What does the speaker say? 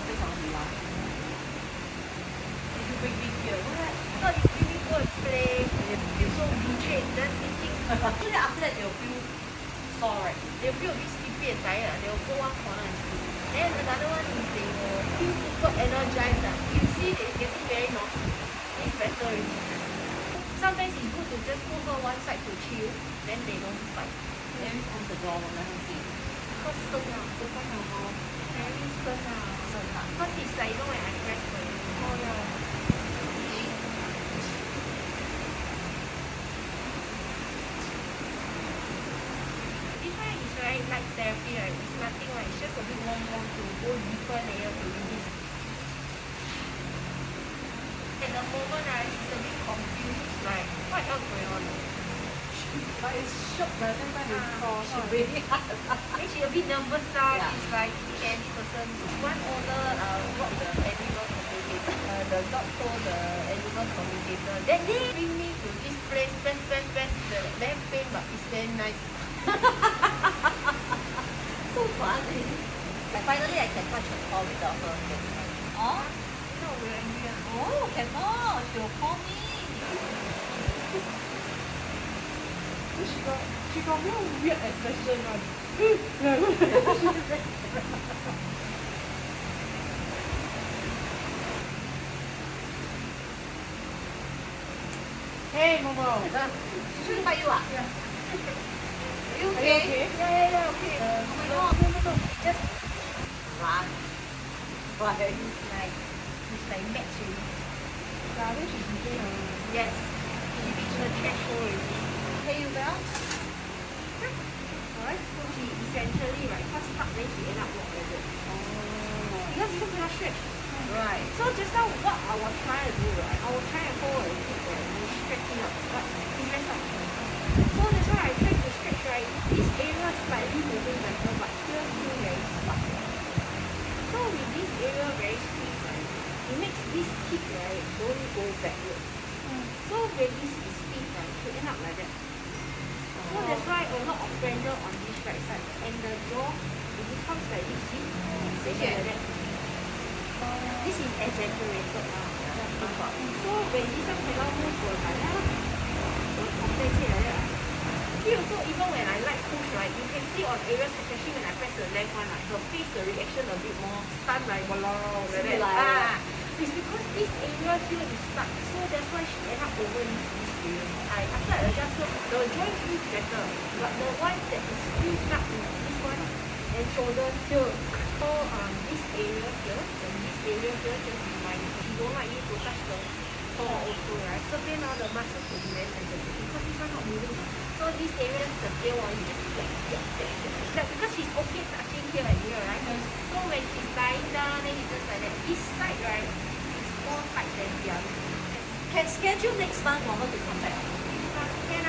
非常的拉。You bring me here. What? Thought you bring me go and play. You feel so betrayed. Then thinking. So then after that they will feel sore, right? They will feel a bit sleepy and tired. They will go one corner and sleep. Then another one is they will feel super energized. You see they're getting very naughty. It's better already. Sometimes it's good to just put her one side to chill. Then they don't fight. Then on the door, let her see. Because so now, open her mouth. Very stern now. So not. Because it's like, you know, when I press for you. Oh yeah. This one is right, like therapy, right? It's nothing, right? It's just a bit warm to go deeper layer to release. At the moment, right, she's a bit confused. It's like, what else going on? But it's shook, but at the same time it's sore. She really hard. Then she a bit nervous now. Yeah. She's like, can this person. One owner brought the animal communicator. The dog told the animal communicator that they bring me to this place, the very pain, but it's very nice. So funny. Like finally I can touch her paw without her getting angry. Oh? No, we're angry. Oh, cannot. She will call me. She got real weird expression on. Hey Momo. She will bite you ah? Yeah. Are you Are okay? you okay? Yeah, okay. Oh my god. No. Just Run. Why? it's like match you. Yeah, then she's eating Yes. She reached her threshold already. Pay you well? Alright, so she essentially, right, first part then she end up walk like that. Because you cannot stretch. Right. So just now what I was trying to do, right, I was trying to hold a hip and stretch it up, but it's messed up. So that's why I try to stretch, right, this area slightly moving better, but here still very stuck. So with this area very stiff, right, it makes this hip, right, don't go backward. So when this is stiff, right, it end up like that. So that's why a lot of pressure on this right side. And the jaw, it becomes like this, see? Like that. This is exaggerated now. So when this one cannot move for like that, so compensate like that. See also even when I like push, right, you can see on areas, especially when I press the left one, right, her face, the reaction a bit more stunned like walao like that. It's because this area here is stuck. So that's why she end up over this area. After I adjust her, the joint feels better. But the one that is still stuck in this one and shoulder here. So this area here and this area here just remind me. She don't like you to touch the core also, right? So then now the muscles will be very sensitive because this one not moving. So this area, the tail one, you just like because she's okay touching here and here, right? So when she's lying down, then you just like that. This side, right, is more tight than the other. Can schedule next month for her to come back. Can